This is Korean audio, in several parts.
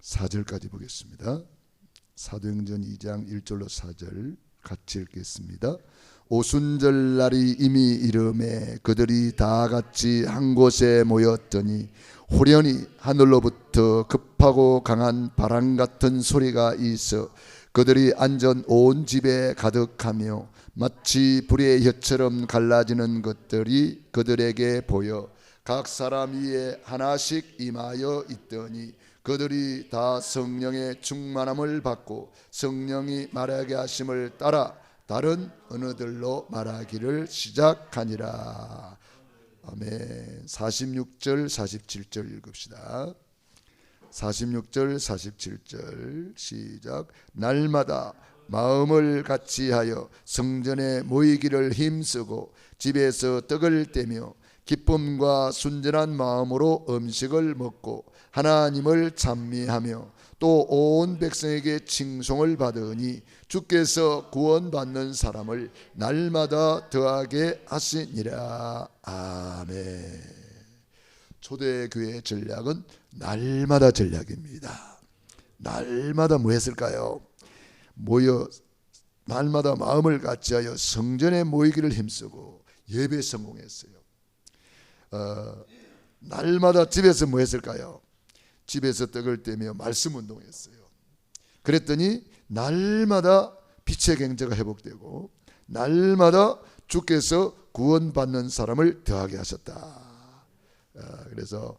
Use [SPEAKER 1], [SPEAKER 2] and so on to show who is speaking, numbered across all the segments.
[SPEAKER 1] 4절까지 보겠습니다. 사도행전 2장 1절로 4절 같이 읽겠습니다. 오순절 날이 이미 이르매 그들이 다 같이 한 곳에 모였더니 호련히 하늘로부터 급하고 강한 바람 같은 소리가 있어 그들이 앉은 온 집에 가득하며 마치 불의 혀처럼 갈라지는 것들이 그들에게 보여 각 사람 위에 하나씩 임하여 있더니 그들이 다 성령의 충만함을 받고 성령이 말하게 하심을 따라 다른 언어들로 말하기를 시작하니라. 아멘. 46절 47절 읽읍시다. 46절 47절 시작. 날마다 마음을 같이하여 성전에 모이기를 힘쓰고 집에서 떡을 떼며 기쁨과 순전한 마음으로 음식을 먹고 하나님을 찬미하며 또 온 백성에게 칭송을 받으니 주께서 구원받는 사람을 날마다 더하게 하시니라. 아멘. 초대교회의 전략은 날마다 전략입니다. 날마다 뭐 했을까요? 날마다 마음을 같이하여 성전에 모이기를 힘쓰고 예배 성공했어요. 날마다 집에서 뭐 했을까요? 집에서 떡을 떼며 말씀 운동했어요. 그랬더니 날마다 빛의 경제가 회복되고 날마다 주께서 구원받는 사람을 더하게 하셨다. 그래서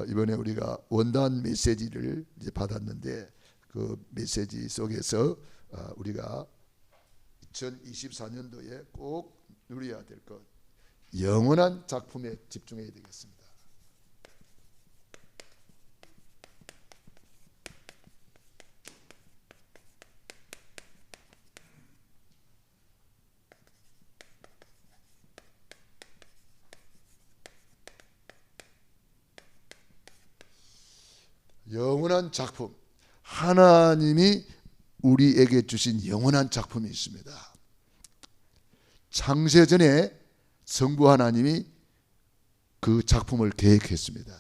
[SPEAKER 1] 이번에 우리가 원단 메시지를 이제 받았는데 그 메시지 속에서 우리가 2024년도에 꼭 누려야 될 것, 영원한 작품에 집중해야 되겠습니다. 영원한 작품, 하나님이 우리에게 주신 영원한 작품이 있습니다. 창세전에 성부 하나님이 그 작품을 계획했습니다.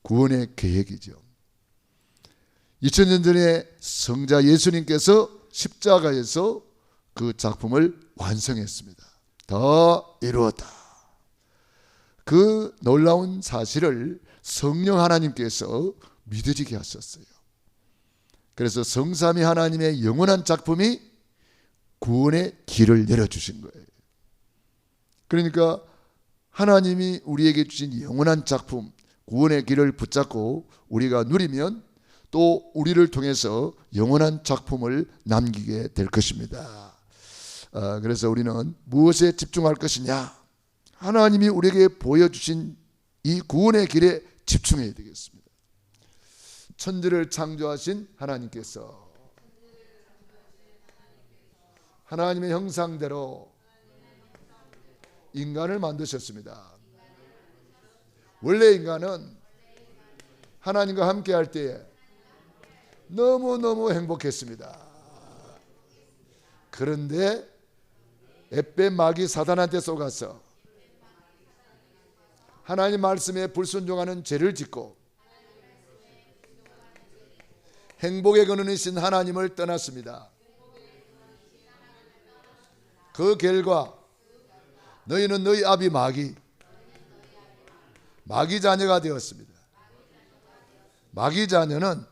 [SPEAKER 1] 구원의 계획이죠. 2000년 전에 성자 예수님께서 십자가에서 그 작품을 완성했습니다. 다 이루었다. 그 놀라운 사실을 성령 하나님께서 믿어지게 하셨어요. 그래서 성삼위 하나님의 영원한 작품이 구원의 길을 열어주신 거예요. 그러니까 하나님이 우리에게 주신 영원한 작품, 구원의 길을 붙잡고 우리가 누리면 또 우리를 통해서 영원한 작품을 남기게 될 것입니다. 그래서 우리는 무엇에 집중할 것이냐? 하나님이 우리에게 보여주신 이 구원의 길에 집중해야 되겠습니다. 천지를 창조하신 하나님께서 하나님의 형상대로 인간을 만드셨습니다. 원래 인간은 하나님과 함께 할 때에 너무너무 행복했습니다. 그런데 앳된 마귀 사단한테 속아서 하나님 말씀에 불순종하는 죄를 짓고 행복의 근원이신 하나님을 떠났습니다. 그 결과 너희는 너희 아비 마귀 자녀가 되었습니다. 마귀 자녀는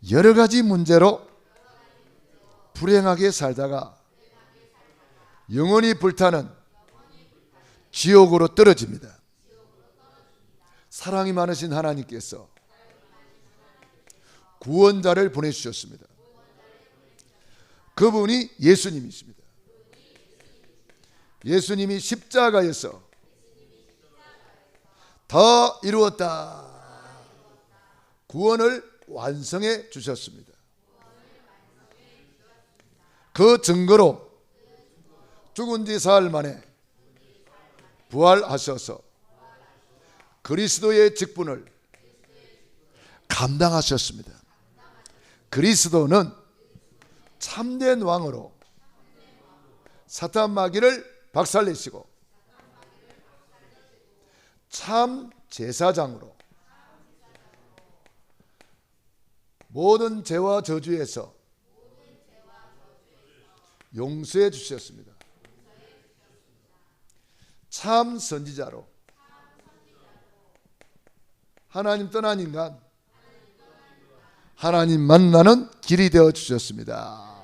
[SPEAKER 1] 여러 가지 문제로 불행하게 살다가 영원히 불타는 지옥으로 떨어집니다. 사랑이 많으신 하나님께서 구원자를 보내주셨습니다. 그분이 예수님이십니다. 예수님이 십자가에서 다 이루었다. 구원을 완성해 주셨습니다. 그 증거로 죽은 지 사흘 만에 부활하셔서 그리스도의 직분을 감당하셨습니다. 그리스도는 참된 왕으로 사탄 마귀를 박살내시고 참 제사장으로 모든 죄와 저주에서 용서해 주셨습니다. 참 선지자로 하나님 떠난 인간, 하나님 만나는 길이 되어 주셨습니다.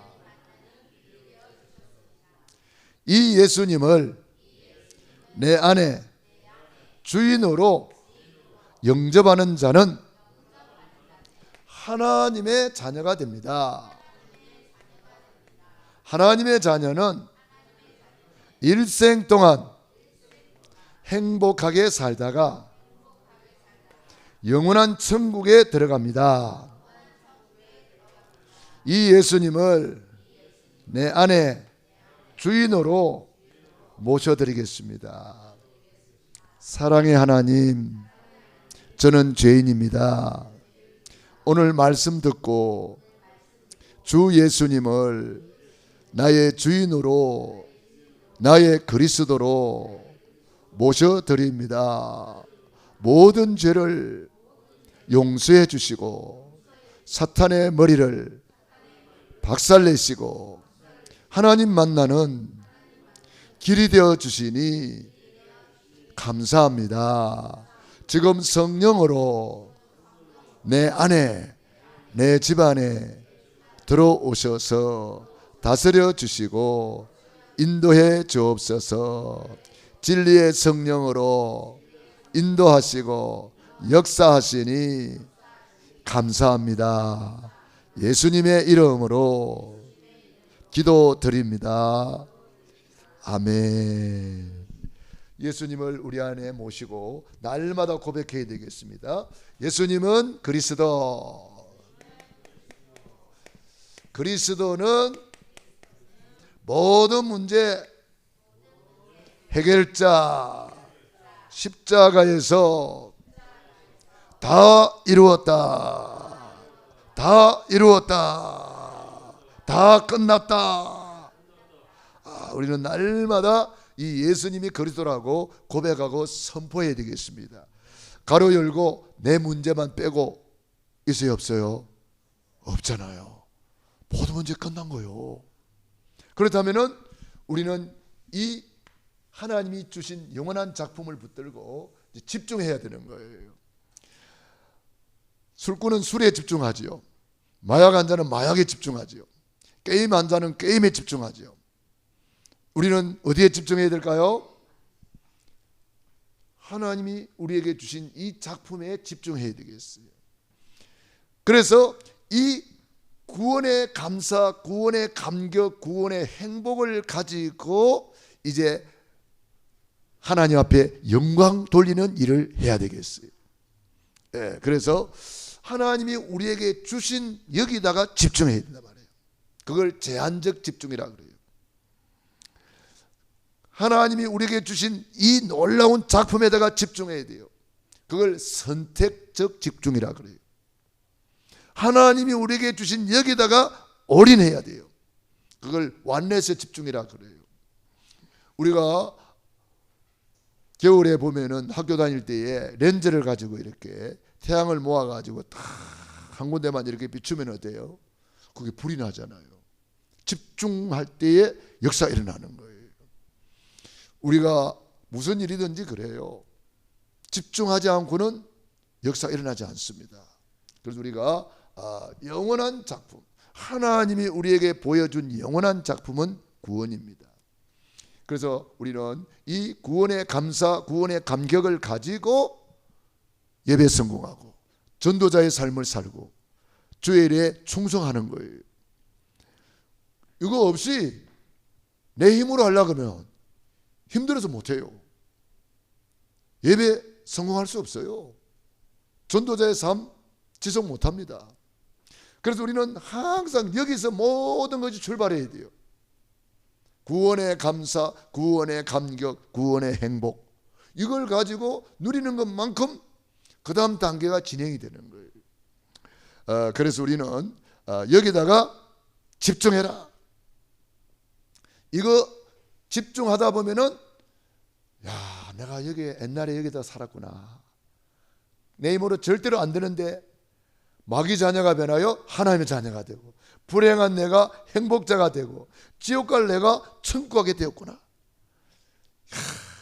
[SPEAKER 1] 이 예수님을 내 안에 주인으로 영접하는 자는 하나님의 자녀가 됩니다. 하나님의 자녀는 일생 동안 행복하게 살다가 영원한 천국에 들어갑니다. 이 예수님을 내 안에 주인으로 모셔드리겠습니다. 사랑의 하나님, 저는 죄인입니다. 오늘 말씀 듣고 주 예수님을 나의 주인으로, 나의 그리스도로 모셔드립니다. 모든 죄를 용서해 주시고 사탄의 머리를 박살내시고 하나님 만나는 길이 되어 주시니 감사합니다. 지금 성령으로 내 안에, 내 집안에 들어오셔서 다스려 주시고 인도해 주옵소서. 진리의 성령으로 인도하시고 역사하시니 감사합니다. 예수님의 이름으로 기도드립니다. 아멘. 예수님을 우리 안에 모시고 날마다 고백해야 되겠습니다. 예수님은 그리스도. 그리스도는 모든 문제 해결자. 십자가에서 다 이루었다. 다 이루었다. 다 끝났다. 우리는 날마다 이 예수님이 그리스도라고 고백하고 선포해야 되겠습니다. 가로 열고 내 문제만 빼고 있어요, 없어요? 없잖아요. 모든 문제 끝난 거예요. 그렇다면 우리는 이 하나님이 주신 영원한 작품을 붙들고 집중해야 되는 거예요. 술꾼은 술에 집중하지요. 마약 환자는 마약에 집중하지요. 게임 환자는 게임에 집중하지요. 우리는 어디에 집중해야 될까요? 하나님이 우리에게 주신 이 작품에 집중해야 되겠어요. 그래서 이 구원의 감사, 구원의 감격, 구원의 행복을 가지고 이제 하나님 앞에 영광 돌리는 일을 해야 되겠어요. 그래서 하나님이 우리에게 주신 여기다가 집중해야 된단 말이에요. 그걸 제한적 집중이라고 그래요. 하나님이 우리에게 주신 이 놀라운 작품에다가 집중해야 돼요. 그걸 선택적 집중이라고 그래요. 하나님이 우리에게 주신 여기다가 올인해야 돼요. 그걸 완내에서 집중이라고 그래요. 우리가 겨울에 보면은 학교 다닐 때에 렌즈를 가지고 이렇게 태양을 모아가지고 딱 한 군데만 이렇게 비추면 어때요? 그게 불이 나잖아요. 집중할 때에 역사가 일어나는 거예요. 우리가 무슨 일이든지 그래요. 집중하지 않고는 역사가 일어나지 않습니다. 그래서 우리가 영원한 작품, 하나님이 우리에게 보여준 영원한 작품은 구원입니다. 그래서 우리는 이 구원의 감사, 구원의 감격을 가지고 예배 성공하고 전도자의 삶을 살고 주의 일에 충성하는 거예요. 이거 없이 내 힘으로 하려고 하면 힘들어서 못해요. 예배 성공할 수 없어요. 전도자의 삶 지속 못합니다. 그래서 우리는 항상 여기서 모든 것이 출발해야 돼요. 구원의 감사, 구원의 감격, 구원의 행복, 이걸 가지고 누리는 것만큼 그 다음 단계가 진행이 되는 거예요. 그래서 우리는 여기다가 집중해라. 이거 집중하다 보면은 야, 내가 여기 옛날에 여기다 살았구나. 내 힘으로 절대로 안 되는데 마귀 자녀가 변하여 하나님의 자녀가 되고, 불행한 내가 행복자가 되고, 지옥 갈 내가 천국 가게 되었구나.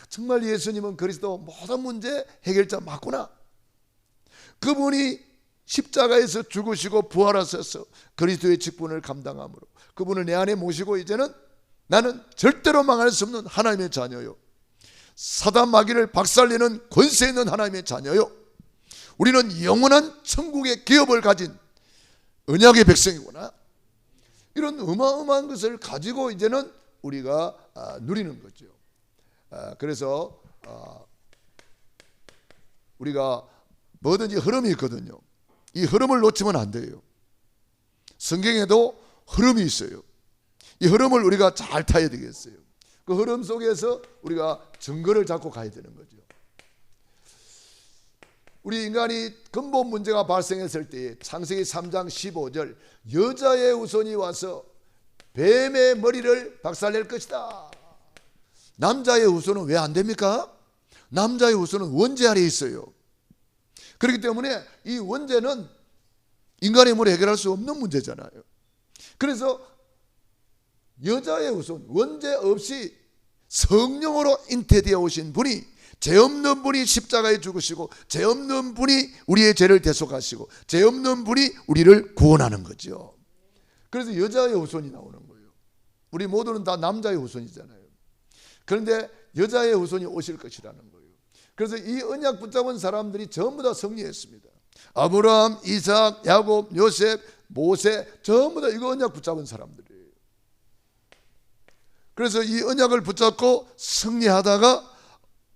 [SPEAKER 1] 정말 예수님은 그리스도 모든 문제 해결자 맞구나. 그분이 십자가에서 죽으시고 부활하셔서 그리스도의 직분을 감당함으로 그분을 내 안에 모시고 이제는 나는 절대로 망할 수 없는 하나님의 자녀요, 사단 마귀를 박살내는 권세 있는 하나님의 자녀요, 우리는 영원한 천국의 기업을 가진 언약의 백성이구나. 이런 어마어마한 것을 가지고 이제는 우리가 누리는 거죠. 그래서 우리가 뭐든지 흐름이 있거든요. 이 흐름을 놓치면 안 돼요. 성경에도 흐름이 있어요. 이 흐름을 우리가 잘 타야 되겠어요. 그 흐름 속에서 우리가 증거를 잡고 가야 되는 거죠. 우리 인간이 근본 문제가 발생했을 때 창세기 3장 15절 여자의 후손이 와서 뱀의 머리를 박살낼 것이다. 남자의 후손은 왜 안 됩니까? 남자의 후손은 원죄 아래에 있어요. 그렇기 때문에 이 원죄는 인간의 힘으로 해결할 수 없는 문제잖아요. 그래서 여자의 후손, 원죄 없이 성령으로 잉태되어 오신 분이, 죄 없는 분이 십자가에 죽으시고 죄 없는 분이 우리의 죄를 대속하시고 죄 없는 분이 우리를 구원하는 거죠. 그래서 여자의 후손이 나오는 거예요. 우리 모두는 다 남자의 후손이잖아요. 그런데 여자의 후손이 오실 것이라는 거예요. 그래서 이 언약 붙잡은 사람들이 전부 다 승리했습니다. 아브라함, 이삭, 야곱, 요셉, 모세 전부 다 이거 언약 붙잡은 사람들이에요. 그래서 이 언약을 붙잡고 승리하다가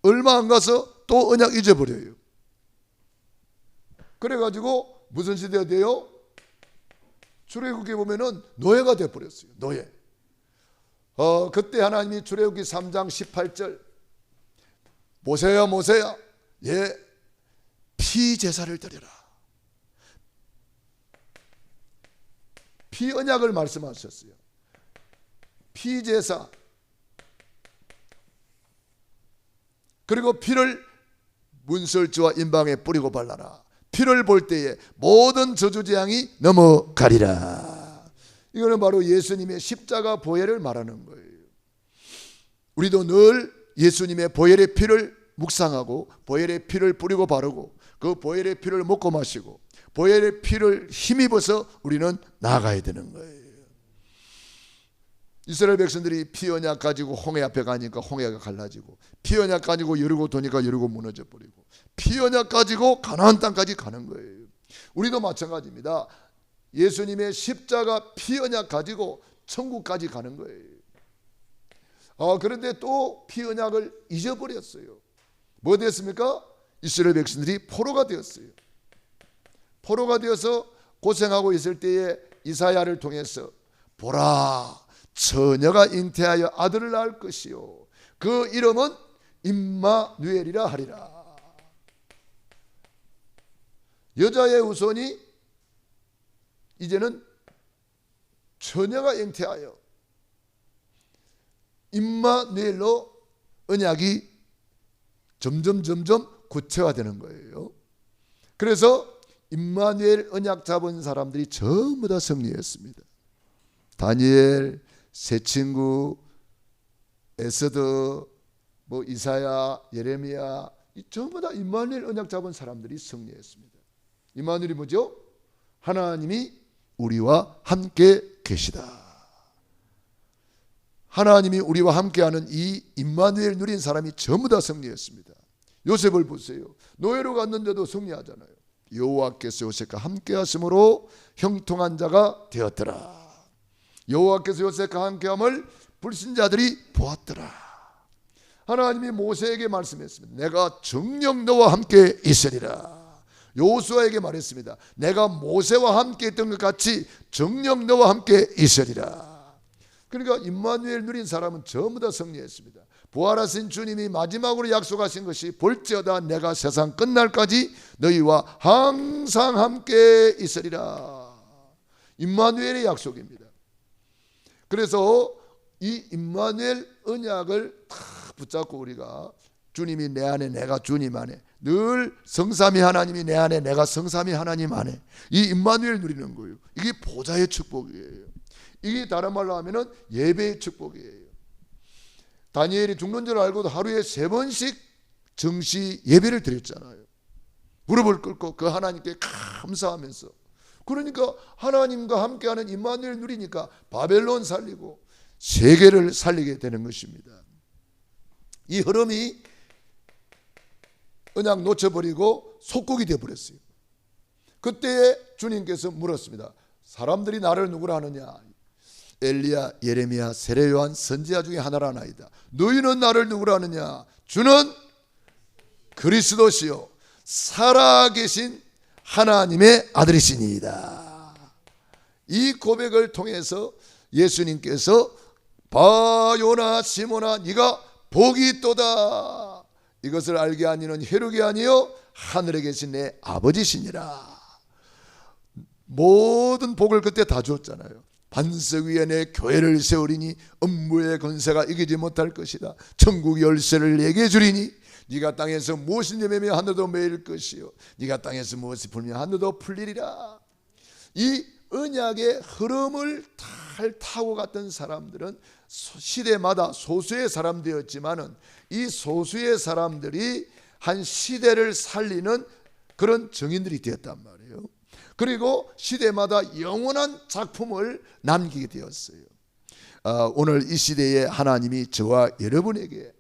[SPEAKER 1] 얼마 안 가서 또 언약 잊어버려요. 그래가지고 무슨 시대가 돼요? 출애굽기에 보면은 노예가 돼버렸어요. 노예. 그때 하나님이 출애굽기 3장 18절 모세야 모세야 피제사를 드려라. 피언약을 말씀하셨어요. 피제사, 그리고 피를 문설주와 임방에 뿌리고 발라라. 피를 볼 때에 모든 저주재앙이 넘어가리라. 이거는 바로 예수님의 십자가 보혈을 말하는 거예요. 우리도 늘 예수님의 보혈의 피를 묵상하고 보혈의 피를 뿌리고 바르고 그 보혈의 피를 먹고 마시고 보혈의 피를 힘입어서 우리는 나아가야 되는 거예요. 이스라엘 백성들이 피 언약 가지고 홍해 앞에 가니까 홍해가 갈라지고, 피 언약 가지고 여리고 도니까 여리고 무너져 버리고, 피 언약 가지고 가나안 땅까지 가는 거예요. 우리도 마찬가지입니다. 예수님의 십자가 피 언약 가지고 천국까지 가는 거예요. 그런데 또 피 언약을 잊어버렸어요. 뭐 됐습니까? 이스라엘 백성들이 포로가 되었어요. 포로가 되어서 고생하고 있을 때에 이사야를 통해서 보라, 처녀가 잉태하여 아들을 낳을 것이요 그 이름은 임마누엘이라 하리라. 여자의 후손이 이제는 처녀가 잉태하여 임마누엘로 언약이 점점 구체화되는 거예요. 그래서 임마누엘 언약 잡은 사람들이 전부 다 승리했습니다. 다니엘, 새 친구, 에스더, 이사야, 예레미야, 전부 다 임마누엘 언약 잡은 사람들이 승리했습니다. 임마누엘이 뭐죠? 하나님이 우리와 함께 계시다. 하나님이 우리와 함께하는 이 임마누엘 누린 사람이 전부 다 승리했습니다. 요셉을 보세요. 노예로 갔는데도 승리하잖아요. 여호와께서 요셉과 함께하심으로 형통한 자가 되었더라. 여호와께서 요셉과 함께함을 불신자들이 보았더라. 하나님이 모세에게 말씀했습니다. 내가 정녕 너와 함께 있으리라. 여호수아에게 말했습니다. 내가 모세와 함께 있던 것 같이 정녕 너와 함께 있으리라. 그러니까 임마누엘 누린 사람은 전부 다 승리했습니다. 부활하신 주님이 마지막으로 약속하신 것이 볼지어다 내가 세상 끝날까지 너희와 항상 함께 있으리라. 임마누엘의 약속입니다. 그래서 이 임마누엘 언약을 다 붙잡고 우리가 주님이 내 안에 내가 주님 안에 늘 성삼위 하나님이 내 안에, 내가 성삼위 하나님 안에, 이 임마누엘 누리는 거예요. 이게 보좌의 축복이에요. 이게 다른 말로 하면은 예배의 축복이에요. 다니엘이 죽는 줄 알고도 하루에 3번씩 정시 예배를 드렸잖아요. 무릎을 꿇고 그 하나님께 감사하면서. 그러니까 하나님과 함께하는 임마누엘 누리니까 바벨론 살리고 세계를 살리게 되는 것입니다. 이 흐름이 언약 놓쳐버리고 속국이 되어버렸어요. 그때 주님께서 물었습니다. 사람들이 나를 누구라 하느냐? 엘리야, 예레미야, 세례 요한 선지자 중에 하나라 나이다. 너희는 나를 누구라 하느냐? 주는 그리스도시요 살아계신 하나님의 아들이시니이다. 이 고백을 통해서 예수님께서 바요나 시몬아 네가 복이 있도다. 이것을 알게 하니는 혈육이 아니요 하늘에 계신 내 아버지시니라. 모든 복을 그때 다 주었잖아요. 반석 위에 내 교회를 세우리니 음부의 권세가 이기지 못할 것이다. 천국 열쇠를 내게 주리니 네가 땅에서 무엇을 내매며 하늘도 매일 것이요 네가 땅에서 무엇을 풀며 하늘도 풀리리라. 이 언약의 흐름을 잘 타고 갔던 사람들은 시대마다 소수의 사람들이었지만은 이 소수의 사람들이 한 시대를 살리는 그런 정인들이 되었단 말이에요. 그리고 시대마다 영원한 작품을 남기게 되었어요. 오늘 이 시대에 하나님이 저와 여러분에게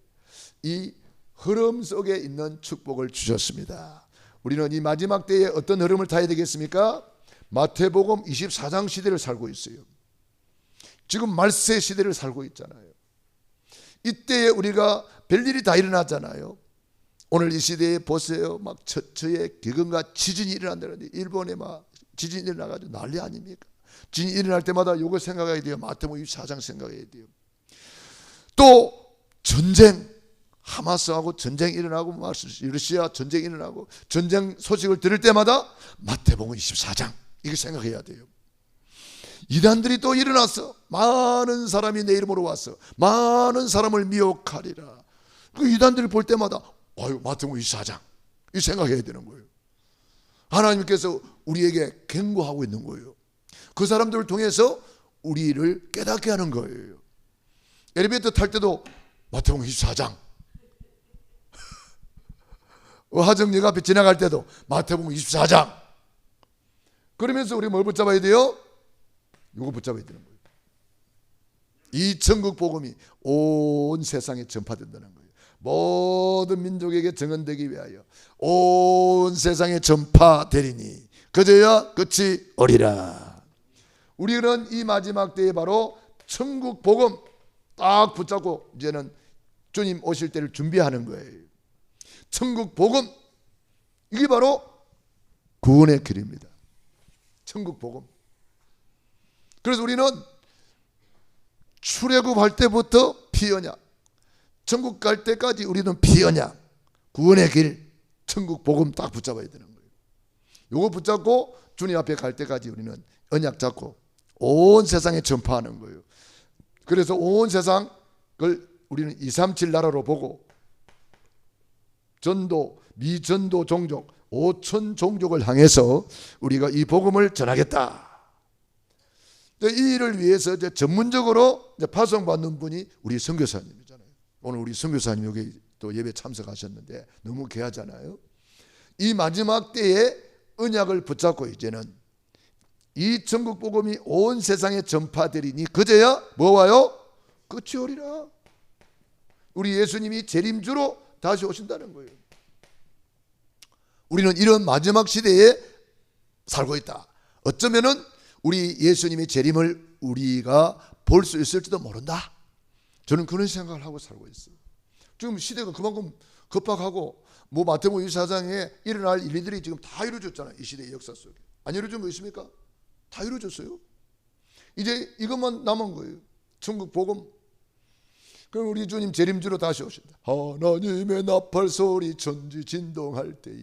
[SPEAKER 1] 이 흐름 속에 있는 축복을 주셨습니다. 우리는 이 마지막 때에 어떤 흐름을 타야 되겠습니까? 마태복음 24장 시대를 살고 있어요. 지금 말세 시대를 살고 있잖아요. 이때에 우리가 별일이 다 일어났잖아요. 오늘 이 시대에 보세요. 막 저의 기근과 지진이 일어난다는데 일본에 막 지진이 일어나가지고 난리 아닙니까? 지진이 일어날 때마다 이거 생각해야 돼요. 마태복음 24장 생각해야 돼요. 또 전쟁, 하마스하고 전쟁이 일어나고 러시아 전쟁이 일어나고 전쟁 소식을 들을 때마다 마태복음 24장 이거 생각해야 돼요. 이단들이 또 일어났어. 많은 사람이 내 이름으로 왔어. 많은 사람을 미혹하리라. 그 이단들을 볼 때마다 마태복음 24장 이 생각해야 되는 거예요. 하나님께서 우리에게 경고하고 있는 거예요. 그 사람들을 통해서 우리를 깨닫게 하는 거예요. 엘리베이터 탈 때도 마태복음 24장 화정역 앞에 지나갈 때도 마태복음 24장 그러면서 우리 뭘 붙잡아야 돼요? 이거 붙잡아야 되는 거예요. 이 천국 복음이 온 세상에 전파된다는 거예요. 모든 민족에게 증언되기 위하여 온 세상에 전파되리니 그제야 끝이 오리라. 우리는 이 마지막 때에 바로 천국 복음 딱 붙잡고 이제는 주님 오실 때를 준비하는 거예요. 천국 복음 이게 바로 구원의 길입니다. 천국 복음. 그래서 우리는 출애굽할 때부터 피언약, 천국 갈 때까지 우리는 피언약, 구원의 길, 천국 복음 딱 붙잡아야 되는 거예요. 요거 붙잡고 주님 앞에 갈 때까지 우리는 언약 잡고 온 세상에 전파하는 거예요. 그래서 온 세상을 우리는 237 나라로 보고 전도, 미전도 종족 5천 종족을 향해서 우리가 이 복음을 전하겠다. 이 일을 위해서 이제 전문적으로 이제 파송받는 분이 우리 선교사님이잖아요. 오늘 우리 선교사님 여기 또 예배 참석하셨는데 너무 귀하잖아요. 이 마지막 때에 언약을 붙잡고 이제는 이 전국 복음이 온 세상에 전파되리니 그제야 뭐 와요? 끝이 오리라. 우리 예수님이 재림주로 다시 오신다는 거예요. 우리는 이런 마지막 시대에 살고 있다. 어쩌면은 우리 예수님의 재림을 우리가 볼 수 있을지도 모른다. 저는 그런 생각을 하고 살고 있어요. 지금 시대가 그만큼 급박하고 뭐 마태복음 24장에 일어날 일들이 지금 다 이루어졌잖아요. 이 시대의 역사 속에. 안 이루어진 거 있습니까? 다 이루어졌어요. 이제 이것만 남은 거예요. 천국 복음. 그럼 우리 주님 재림주로 다시 오신다. 하나님의 나팔 소리 천지 진동할 때에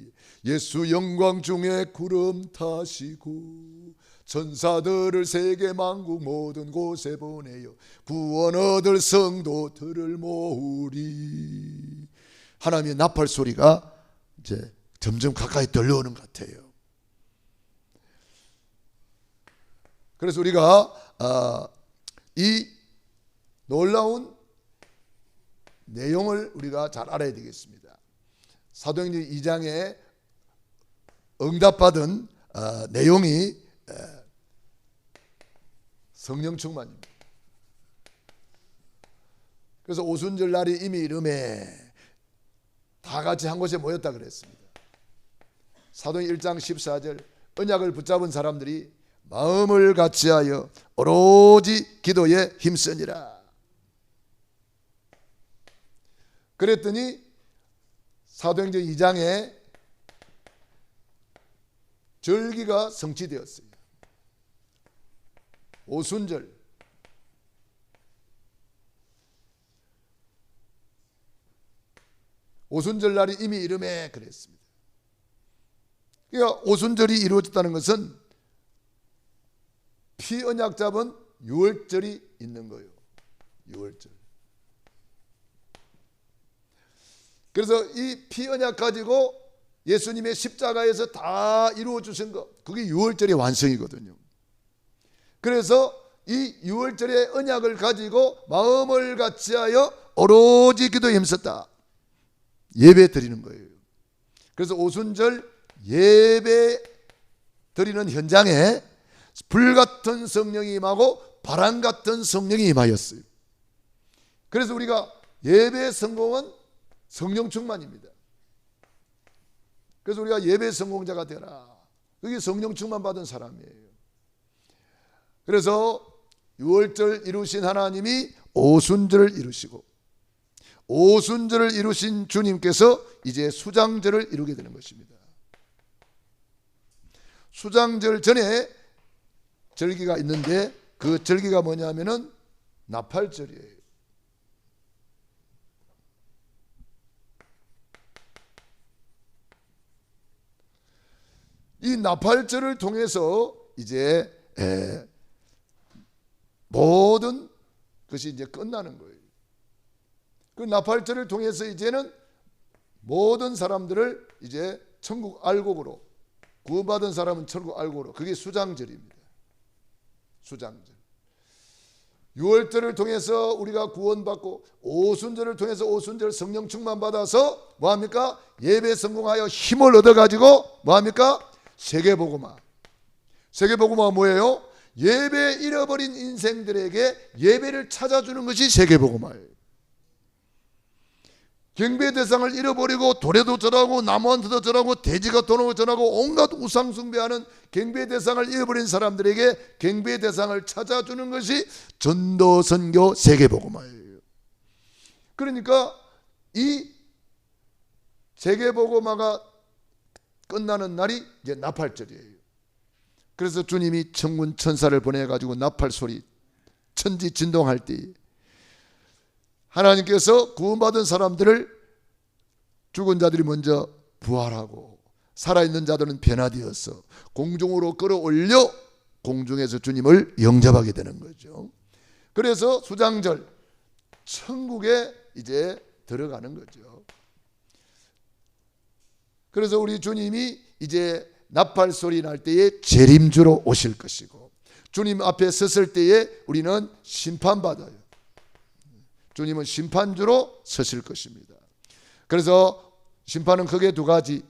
[SPEAKER 1] 예수 영광 중에 구름 타시고 천사들을 세계 만국 모든 곳에 보내요 구원 얻을 성도들을 모으리. 하나님의 나팔 소리가 이제 점점 가까이 들려오는 것 같아요. 그래서 우리가 이 놀라운 내용을 우리가 잘 알아야 되겠습니다. 사도행전 2장에 응답받은 내용이 성령 충만입니다. 그래서 오순절 날이 이미 이름에 다 같이 한 곳에 모였다 그랬습니다. 사도행전 1장 14절 언약을 붙잡은 사람들이 마음을 같이하여 오로지 기도에 힘쓰니라. 그랬더니 사도행전 2장에 절기가 성취되었어요. 오순절. 오순절 날이 이미 이름에 그랬습니다. 그러니까 오순절이 이루어졌다는 것은 피언약 잡은 유월절이 있는 거예요. 유월절. 그래서 이 피언약 가지고 예수님의 십자가에서 다 이루어 주신 것, 그게 유월절의 완성이거든요. 그래서 이 유월절의 언약을 가지고 마음을 같이하여 오로지 기도에 힘썼다. 예배 드리는 거예요. 그래서 오순절 예배 드리는 현장에 불같은 성령이 임하고 바람 같은 성령이 임하였어요. 그래서 우리가 예배 성공은 성령 충만입니다. 그래서 우리가 예배 성공자가 되라. 그게 성령 충만 받은 사람이에요. 그래서 유월절 이루신 하나님이 오순절을 이루시고 오순절을 이루신 주님께서 이제 수장절을 이루게 되는 것입니다. 수장절 전에 절기가 있는데 그 절기가 뭐냐면은 나팔절이에요. 이 나팔절을 통해서 이제 모든 것이 이제 끝나는 거예요. 그 나팔절을 통해서 이제는 모든 사람들을 이제 천국 알곡으로, 구원받은 사람은 천국 알곡으로, 그게 수장절입니다. 수장절. 유월절을 통해서 우리가 구원받고 오순절을 통해서 오순절 성령 충만 받아서 뭐합니까? 예배 성공하여 힘을 얻어가지고 뭐합니까? 세계복음화. 세계복음화 뭐예요? 예배 잃어버린 인생들에게 예배를 찾아주는 것이 세계복음화예요. 경배 대상을 잃어버리고 돌에도 절하고 나무한테도 절하고 돼지가 도는 절하고 온갖 우상 숭배하는 경배 대상을 잃어버린 사람들에게 경배 대상을 찾아주는 것이 전도 선교 세계복음화예요. 그러니까 이 세계복음화가 끝나는 날이 이제 나팔절이에요. 그래서 주님이 천군 천사를 보내가지고 나팔 소리 천지 진동할 때 하나님께서 구원받은 사람들을 죽은 자들이 먼저 부활하고 살아있는 자들은 변화되어서 공중으로 끌어올려 공중에서 주님을 영접하게 되는 거죠. 그래서 수장절 천국에 이제 들어가는 거죠. 그래서 우리 주님이 이제 나팔 소리 날 때에 재림주로 오실 것이고 주님 앞에 섰을 때에 우리는 심판받아요. 주님은 심판주로 서실 것입니다. 그래서 심판은 크게 두 가지.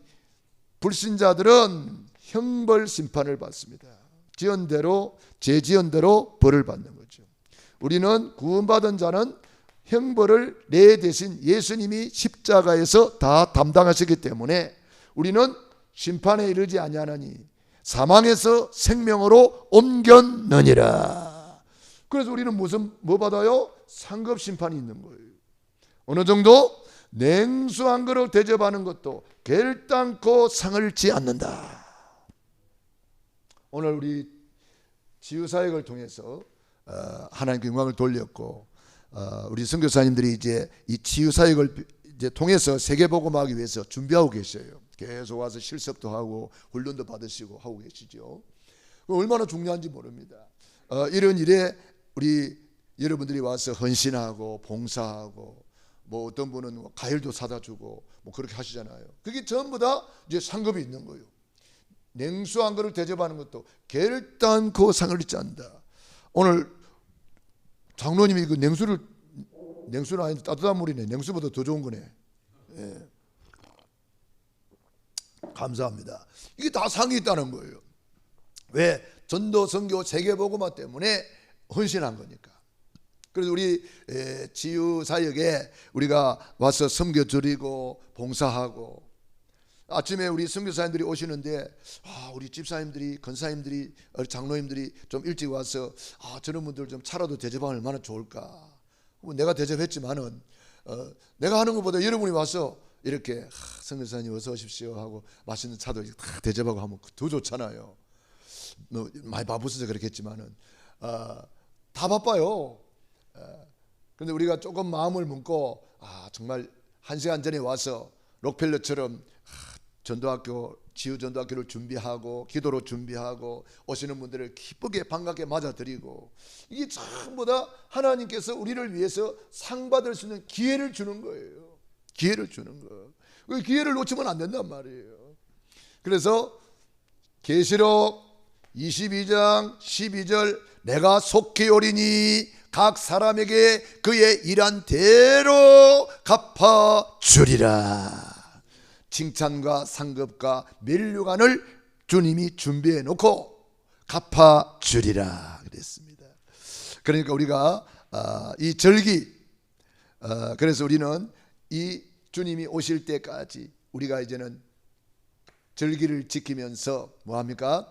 [SPEAKER 1] 불신자들은 형벌 심판을 받습니다. 지은 대로 죄지은 대로 벌을 받는 거죠. 우리는 구원받은 자는 형벌을 내 대신 예수님이 십자가에서 다 담당하시기 때문에 우리는 심판에 이르지 아니하나니 사망에서 생명으로 옮겼느니라. 그래서 우리는 뭐 받아요? 상급 심판이 있는 거예요. 어느 정도? 냉수 한 그릇 대접하는 것도 결단코 상을치 않는다. 오늘 우리 치유사역을 통해서 하나님께 영광을 돌렸고 우리 선교사님들이 이제 이 치유사역을 이제 통해서 세계복음하기 위해서 준비하고 계셔요. 계속 와서 실습도 하고 훈련도 받으시고 하고 계시죠. 얼마나 중요한지 모릅니다. 이런 일에 우리 여러분들이 와서 헌신하고 봉사하고 뭐 어떤 분은 뭐 과일도 사다 주고 뭐 그렇게 하시잖아요. 그게 전부 다 이제 상급이 있는 거예요. 냉수 한 그릇 대접하는 것도 결단코 상을 잊지 않는다. 오늘 장로님이 그 냉수는 아닌데 따뜻한 물이네. 냉수보다 더 좋은 거네. 예. 감사합니다. 이게 다 상이 있다는 거예요. 왜? 전도 선교 세계복음화 때문에 헌신한 거니까. 그래서 우리 지유사역에 우리가 와서 섬겨드리고 봉사하고, 아침에 우리 선교사님들이 오시는데 우리 집사님들이, 권사님들이, 장로님들이 좀 일찍 와서 저런 분들 좀 차라도 대접하면 얼마나 좋을까. 내가 대접했지만은 내가 하는 것보다 여러분이 와서 이렇게 선교사님 어서 오십시오 하고 맛있는 차도 다 대접하고 하면 더 좋잖아요. 많이 바쁘셔서 그렇겠지만은 다 바빠요. 그런데 우리가 조금 마음을 먹고 정말 1시간 전에 와서 록펠러처럼 전도학교, 지유전도학교를 준비하고 기도로 준비하고 오시는 분들을 기쁘게 반갑게 맞아드리고, 이게 전부 다 하나님께서 우리를 위해서 상 받을 수 있는 기회를 주는 거예요. 기회를 주는 거. 그 기회를 놓치면 안 된단 말이에요. 그래서 계시록 22장 12절 내가 속히 오리니 각 사람에게 그의 일한 대로 갚아주리라. 칭찬과 상급과 면류관을 주님이 준비해 놓고 갚아주리라 그랬습니다. 그러니까 우리가 이 절기, 그래서 우리는 이 주님이 오실 때까지 우리가 이제는 절기를 지키면서 뭐합니까?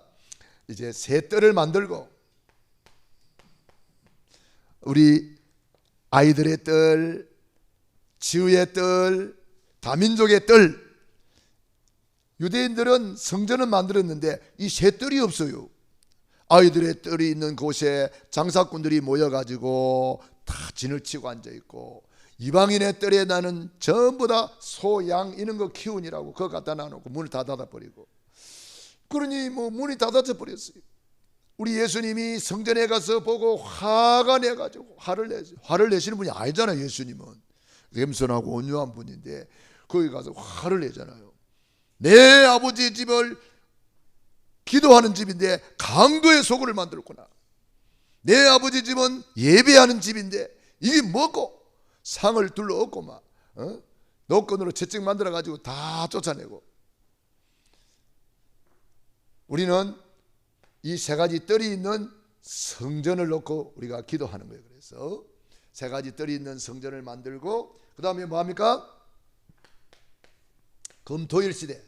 [SPEAKER 1] 이제 새 뜰을 만들고, 우리 아이들의 뜰, 지우의 뜰, 다민족의 뜰. 유대인들은 성전은 만들었는데 이 새 뜰이 없어요. 아이들의 뜰이 있는 곳에 장사꾼들이 모여가지고 다 진을 치고 앉아있고, 이방인의 뜰에 나는 전부 다 소, 양 이런 거 키우니라고 그거 갖다 놔놓고 문을 다 닫아버리고, 그러니 뭐 문이 닫아져 버렸어요. 우리 예수님이 성전에 가서 보고 화가 내가지고 화를 내시는 분이 아니잖아요. 예수님은 겸손하고 온유한 분인데 거기 가서 화를 내잖아요. 내 아버지 집을 기도하는 집인데 강도의 소굴을 만들었구나. 내 아버지 집은 예배하는 집인데 이게 뭐고, 상을 둘러엎고 막 노건으로 채찍 만들어가지고 다 쫓아내고. 우리는 이 세 가지 뜰이 있는 성전을 놓고 우리가 기도하는 거예요. 그래서 세 가지 뜰이 있는 성전을 만들고, 그 다음에 뭐합니까? 금토일 시대.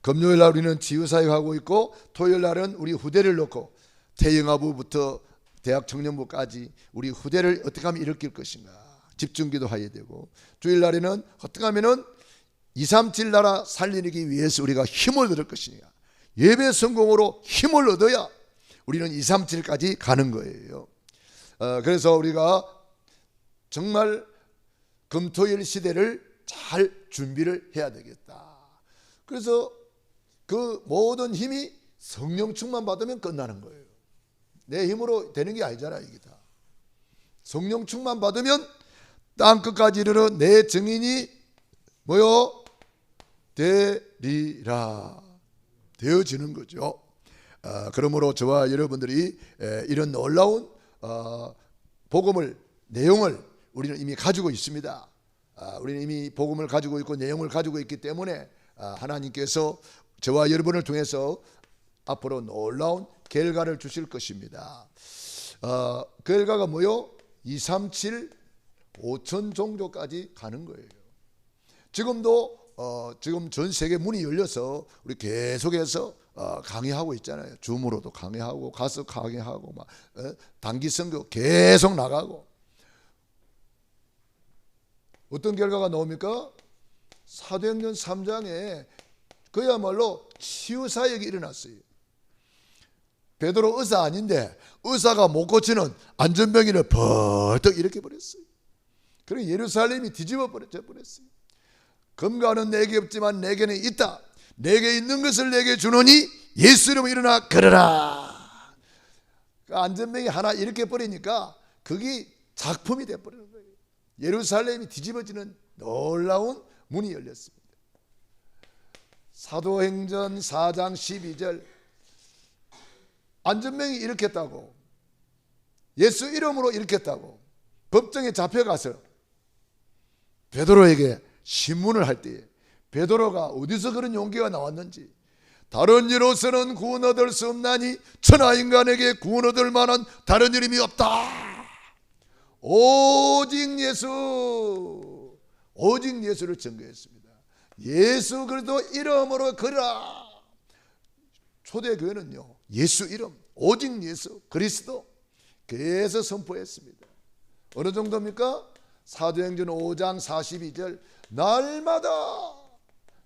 [SPEAKER 1] 금요일 날 우리는 지유사역하고 있고, 토요일 날은 우리 후대를 놓고 태영아부부터 대학 청년부까지 우리 후대를 어떻게 하면 일으킬 것인가 집중기도 해야 되고, 주일 날에는 어떻게 하면은 237 나라 살리기 위해서 우리가 힘을 얻을 것이냐, 예배 성공으로 힘을 얻어야 우리는 237까지 가는 거예요. 그래서 우리가 정말 금토일 시대를 잘 준비를 해야 되겠다. 그래서 그 모든 힘이 성령 충만 받으면 끝나는 거예요. 내 힘으로 되는 게 아니잖아. 이게 다 성령 충만 받으면 땅 끝까지 이르러 내 증인이 뭐요? 되리라. 되어지는 거죠. 그러므로 저와 여러분들이 이런 놀라운 복음을, 내용을 우리는 이미 가지고 있습니다. 우리는 이미 복음을 가지고 있고 내용을 가지고 있기 때문에 하나님께서 저와 여러분을 통해서 앞으로 놀라운 결과를 주실 것입니다. 결과가 뭐요? 237 5천 종족까지 가는 거예요. 지금도 지금 전 세계 문이 열려서 우리 계속해서 강의하고 있잖아요. 줌으로도 강의하고 가서 강의하고 막 단기 선교 계속 나가고. 어떤 결과가 나옵니까? 사도행전 3장에 그야말로 치유사역이 일어났어요. 베드로 의사 아닌데 의사가 못 고치는 안전병이를 벌떡 일으켜 버렸어요. 그리고 예루살렘이 뒤집어 버렸어요. 금과는 내게 없지만 내게는 있다. 내게 있는 것을 내게 주노니 예수 이름으로 일어나 걸어라. 그 안전병이 하나 이렇게 버리니까 그게 작품이 되어버리는 거예요. 예루살렘이 뒤집어지는 놀라운 문이 열렸습니다. 사도행전 4장 12절 안전병이 일으켰다고, 예수 이름으로 일으켰다고 법정에 잡혀가서 베드로에게 신문을 할 때에 베드로가 어디서 그런 용기가 나왔는지, 다른 이로서는 구원 얻을 수 없나니 천하 인간에게 구원 얻을 만한 다른 이름이 없다, 오직 예수, 오직 예수를 증거했습니다. 예수 그리스도 이름으로 걸으라. 초대교회는요, 예수 이름, 오직 예수 그리스도 계속 선포했습니다. 어느 정도입니까? 사도행전 5장 42절 날마다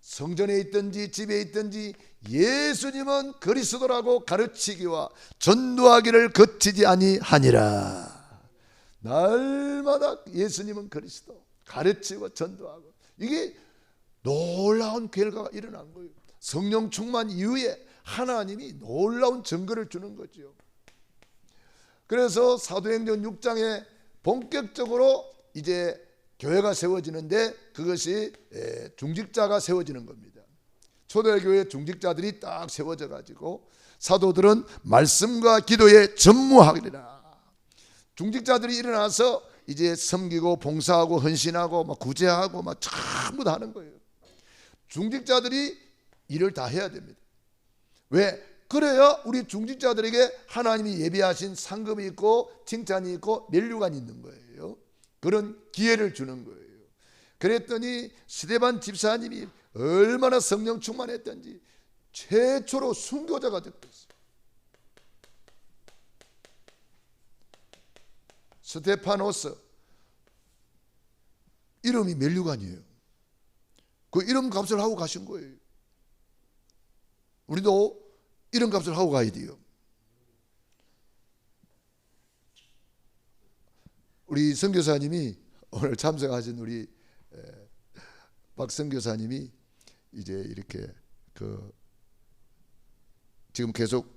[SPEAKER 1] 성전에 있든지 집에 있든지 예수님은 그리스도라고 가르치기와 전도하기를 거치지 아니하니라. 날마다 예수님은 그리스도 가르치고 전도하고, 이게 놀라운 결과가 일어난 거예요. 성령 충만 이후에 하나님이 놀라운 증거를 주는 거죠. 그래서 사도행전 6장에 본격적으로 이제 교회가 세워지는데, 그것이 중직자가 세워지는 겁니다. 초대교회 중직자들이 딱 세워져 가지고 사도들은 말씀과 기도에 전무하리라. 중직자들이 일어나서 이제 섬기고 봉사하고 헌신하고 막 구제하고 막 전부 다 하는 거예요. 중직자들이 일을 다 해야 됩니다. 왜? 그래야 우리 중직자들에게 하나님이 예비하신 상급이 있고 칭찬이 있고 면류관이 있는 거예요. 그런 기회를 주는 거예요. 그랬더니 스데반 집사님이 얼마나 성령 충만했던지 최초로 순교자가 됐어요. 스테파노스, 이름이 면류관이에요. 그 이름 값을 하고 가신 거예요. 우리도 이름 값을 하고 가야 돼요. 우리 선교사님이 오늘 참석하신 우리 박 선교사님이 이제 이렇게 지금 계속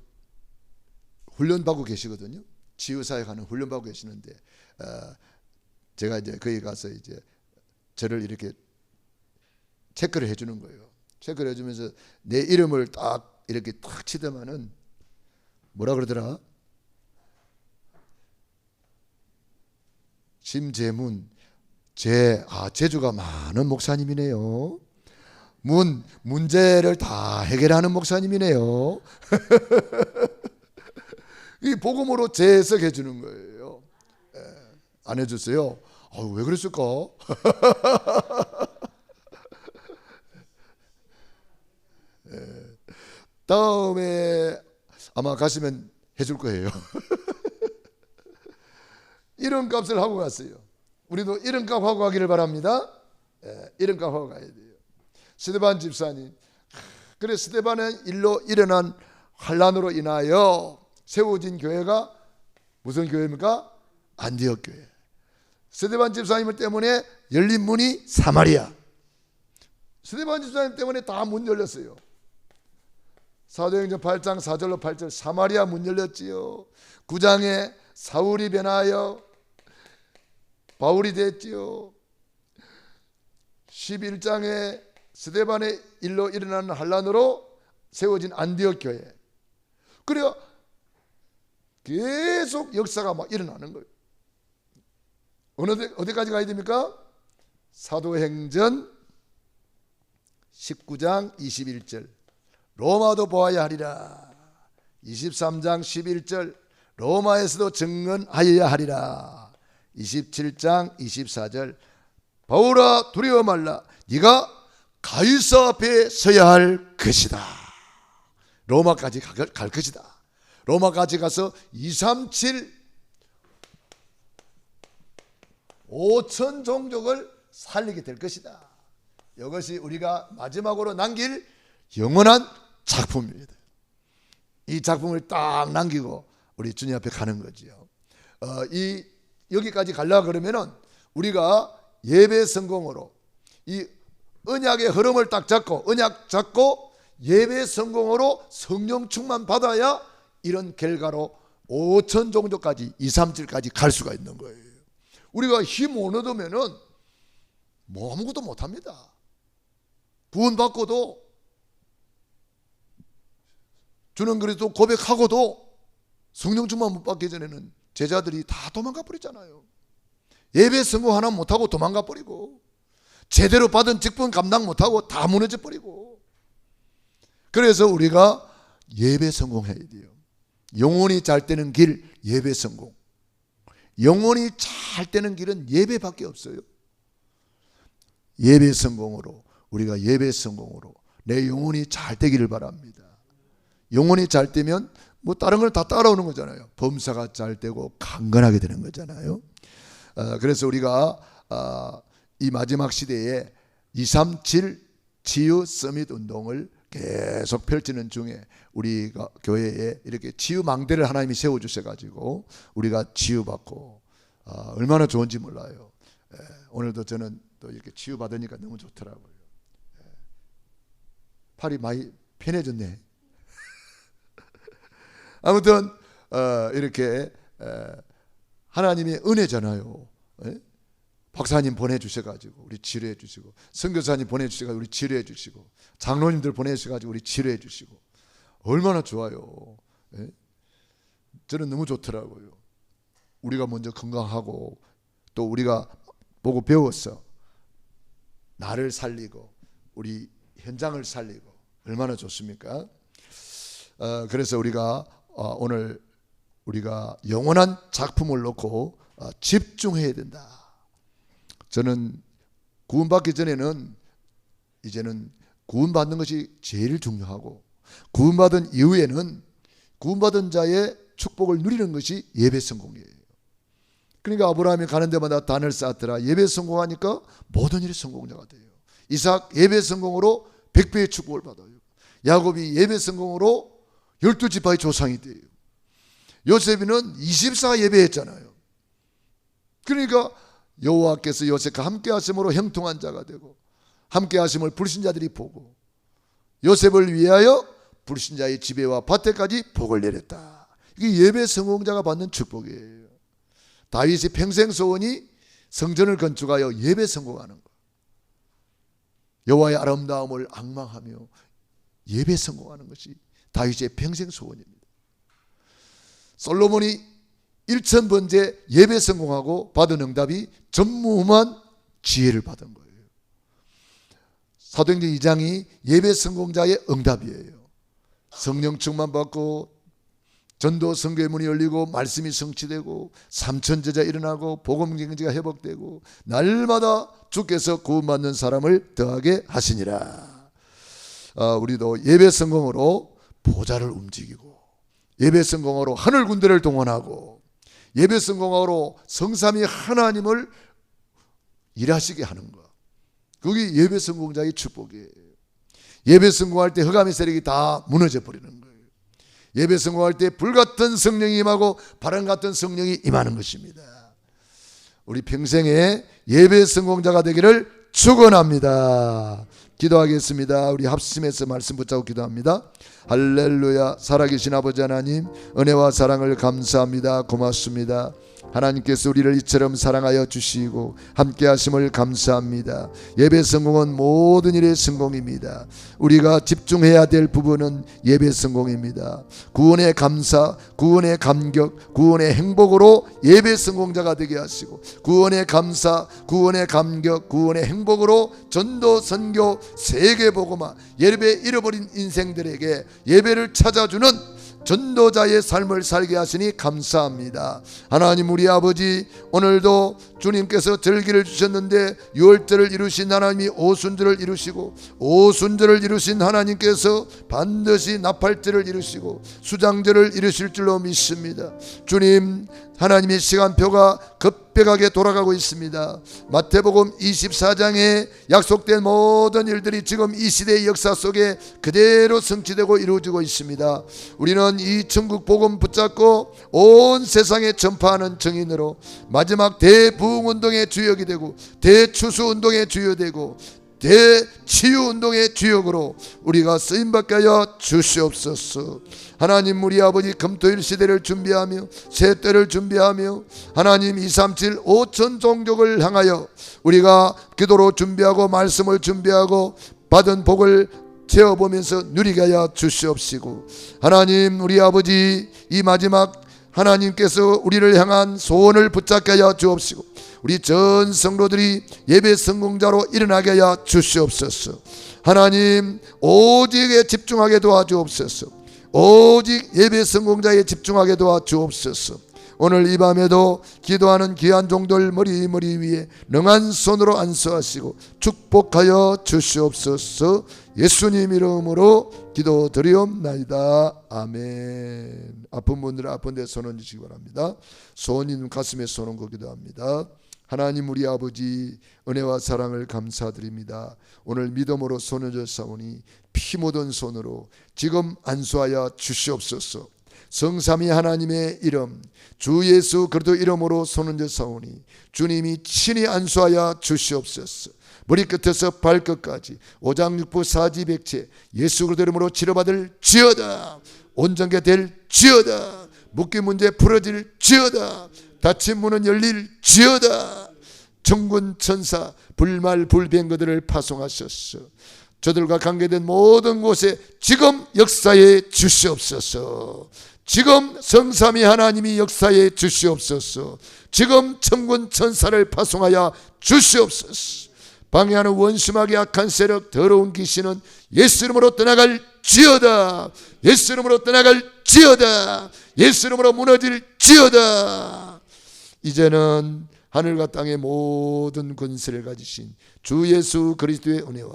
[SPEAKER 1] 훈련받고 계시거든요. 치유사에 가는 훈련받고 계시는데, 제가 이제 거기 가서 이제 저를 이렇게 체크를 해주는 거예요. 체크를 해주면서 내 이름을 딱 이렇게 탁 치더만은 뭐라 그러더라? 심재문, 재주가 많은 목사님이네요. 문제를 다 해결하는 목사님이네요. 이 복음으로 재해석해 주는 거예요. 안 해줬어요? 왜 그랬을까? 다음에 아마 가시면 해줄 거예요. 이름값을 하고 갔어요. 우리도 이름값 하고 가기를 바랍니다. 이름값 하고 가야 돼요. 스데반 집사님, 그래 스데반의 일로 일어난 환란으로 인하여 세워진 교회가 무슨 교회입니까? 안디옥 교회. 스데반 집사님 때문에 열린 문이 사마리아. 스데반 집사님 때문에 다 문 열렸어요. 사도행전 8장 4절로 8절 사마리아 문 열렸지요. 9장에 사울이 변하여 바울이 됐지요. 11장에 스데반의 일로 일어난 환란으로 세워진 안디옥 교회. 그래요. 계속 역사가 막 일어나는 거예요. 어디까지 가야 됩니까? 사도행전 19장 21절 로마도 보아야 하리라. 23장 11절 로마에서도 증언하여야 하리라. 27장 24절 바울아 두려워 말라. 네가 가이사 앞에 서야 할 것이다. 로마까지 갈 것이다. 로마까지 가서 237 5천 종족을 살리게 될 것이다. 이것이 우리가 마지막으로 남길 영원한 작품입니다. 이 작품을 딱 남기고 우리 주님 앞에 가는 거지요. 여기까지 가려고 그러면은 우리가 예배 성공으로 이 언약의 흐름을 딱 잡고 언약 잡고 예배 성공으로 성령 충만 받아야 이런 결과로 5천 정도까지 2, 3절까지 갈 수가 있는 거예요. 우리가 힘 못 얻으면은 뭐 아무것도 못합니다. 구원받고도 주는 그리스도 고백하고도 성령 충만 못 받기 전에는 제자들이 다 도망가 버리잖아요. 예배 성공 하나 못하고 도망가 버리고, 제대로 받은 직분 감당 못하고 다 무너져 버리고. 그래서 우리가 예배 성공해야 돼요. 영혼이 잘 되는 길, 예배 성공. 영혼이 잘 되는 길은 예배밖에 없어요. 예배 성공으로, 우리가 예배 성공으로 내 영혼이 잘 되기를 바랍니다. 영혼이 잘 되면 뭐 다른 걸 다 따라오는 거잖아요. 범사가 잘 되고 강건하게 되는 거잖아요. 그래서 우리가 이 마지막 시대에 237 치유 서밋 운동을 계속 펼치는 중에 우리가 교회에 이렇게 치유 망대를 하나님이 세워주셔가지고 우리가 치유받고 얼마나 좋은지 몰라요. 오늘도 저는 또 이렇게 치유받으니까 너무 좋더라고요. 팔이 많이 편해졌네. 아무튼 이렇게 하나님의 은혜잖아요. 박사님 보내주셔가지고 우리 치료해 주시고, 선교사님 보내주셔가지고 우리 치료해 주시고, 장로님들 보내주셔가지고 우리 치료해 주시고, 얼마나 좋아요. 저는 너무 좋더라고요. 우리가 먼저 건강하고 또 우리가 보고 배웠어. 나를 살리고 우리 현장을 살리고 얼마나 좋습니까? 그래서 우리가 오늘 우리가 영원한 작품을 놓고 집중해야 된다. 저는 구원받기 전에는 이제는 구원받는 것이 제일 중요하고, 구원받은 이후에는 구원받은 자의 축복을 누리는 것이 예배 성공이에요. 그러니까 아브라함이 가는 데마다 단을 쌓더라. 예배 성공하니까 모든 일이 성공자가 돼요. 이삭 예배 성공으로 100배의 축복을 받아요. 야곱이 예배 성공으로 12지파의 조상이 돼요. 요셉이는 24 예배했잖아요. 그러니까 여호와께서 요셉과 함께 하심으로 형통한 자가 되고, 함께 하심을 불신자들이 보고 요셉을 위하여 불신자의 지배와 밭에까지 복을 내렸다. 이게 예배 성공자가 받는 축복이에요. 다윗의 평생 소원이 성전을 건축하여 예배 성공하는 것, 여호와의 아름다움을 앙망하며 예배 성공하는 것이 다윗의 평생 소원입니다. 솔로몬이 1000번째 예배 성공하고 받은 응답이 전무후무한 지혜를 받은 거예요. 사도행전 2장이 예배 성공자의 응답이에요. 성령 충만 받고 전도 선교의 문이 열리고 말씀이 성취되고 3000 제자 일어나고 복음 경제가 회복되고 날마다 주께서 구원받는 사람을 더하게 하시니라. 우리도 예배 성공으로 보좌를 움직이고, 예배 성공으로 하늘 군대를 동원하고, 예배 성공으로 성삼위 하나님을 일하시게 하는 것, 그게 예배 성공자의 축복이에요. 예배 성공할 때 흑암의 세력이 다 무너져 버리는 거예요. 예배 성공할 때 불같은 성령이 임하고 바람 같은 성령이 임하는 것입니다. 우리 평생에 예배 성공자가 되기를 축원합니다. 기도하겠습니다. 우리 합심해서 말씀 붙잡고 기도합니다. 할렐루야. 살아계신 아버지 하나님, 은혜와 사랑을 감사합니다. 고맙습니다. 하나님께서 우리를 이처럼 사랑하여 주시고 함께 하심을 감사합니다. 예배 성공은 모든 일의 성공입니다. 우리가 집중해야 될 부분은 예배 성공입니다. 구원의 감사, 구원의 감격, 구원의 행복으로 예배 성공자가 되게 하시고, 구원의 감사, 구원의 감격, 구원의 행복으로 전도, 선교, 세계복음화, 예배 잃어버린 인생들에게 예배를 찾아주는 전도자의 삶을 살게 하시니 감사합니다. 하나님, 우리 아버지, 오늘도 주님께서 절기를 주셨는데 6월절을 이루신 하나님이 오순절을 이루시고, 오순절을 이루신 하나님께서 반드시 나팔절을 이루시고 수장절을 이루실 줄로 믿습니다. 주님, 하나님의 시간표가 급격하게 돌아가고 있습니다. 마태복음 24장에 약속된 모든 일들이 지금 이 시대의 역사 속에 그대로 성취되고 이루어지고 있습니다. 우리는 이 천국 복음 붙잡고 온 세상에 전파하는 증인으로 마지막 대부흥운동의 주역이 되고 대추수운동의 주역이 되고 대치유운동의 주역으로 우리가 쓰임받게 하여 주시옵소서. 하나님, 우리 아버지 금토일 시대를 준비하며 새 때를 준비하며 하나님 237 5천 종족을 향하여 우리가 기도로 준비하고 말씀을 준비하고 받은 복을 채워보면서 누리게 하여 주시옵시고, 하나님 우리 아버지 이 마지막 하나님께서 우리를 향한 소원을 붙잡게 하여 주옵시고, 우리 전 성도들이 예배 성공자로 일어나게 하여 주시옵소서. 하나님 오직에 집중하게 도와주옵소서. 오직 예배 성공자에 집중하게 도와주옵소서. 오늘 이 밤에도 기도하는 귀한 종들 머리 위에 능한 손으로 안수하시고 축복하여 주시옵소서. 예수님 이름으로 기도드리옵나이다. 아멘. 아픈 분들은 아픈 데 손 얹으시기 바랍니다. 손인 가슴에 손 얹고 기도합니다. 하나님 우리 아버지, 은혜와 사랑을 감사드립니다. 오늘 믿음으로 손 얹었사오니 피 묻은 손으로 지금 안수하여 주시옵소서. 성삼위 하나님의 이름 주 예수 그리스도 이름으로 손 얹었사오니 주님이 친히 안수하여 주시옵소서. 머리끝에서 발끝까지 오장육부 사지백체 예수 그리스도 이름으로 치료받을 지어다. 온전케 될 지어다. 묶인 문제 풀어질 지어다. 닫힌 문은 열릴 지어다. 천군 천사 불말 불변 그들을 파송하셨어. 저들과 관계된 모든 곳에 지금 역사해 주시옵소서. 지금 성삼위 하나님이 역사해 주시옵소서. 지금 천군 천사를 파송하여 주시옵소서. 방해하는 원심하게 악한 세력 더러운 귀신은 예수 이름으로 떠나갈 지어다. 예수 이름으로 떠나갈 지어다. 예수 이름으로 무너질 지어다. 이제는 하늘과 땅의 모든 권세를 가지신 주 예수 그리스도의 은혜와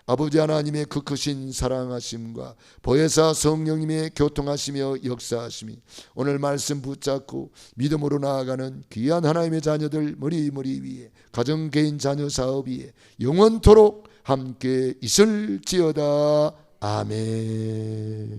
[SPEAKER 1] 아버지 하나님의 그 크신 사랑하심과 보혜사 성령님의 교통하시며 역사하심이 오늘 말씀 붙잡고 믿음으로 나아가는 귀한 하나님의 자녀들 머리 위에 가정 개인 자녀 사업 위에 영원토록 함께 있을지어다. 아멘.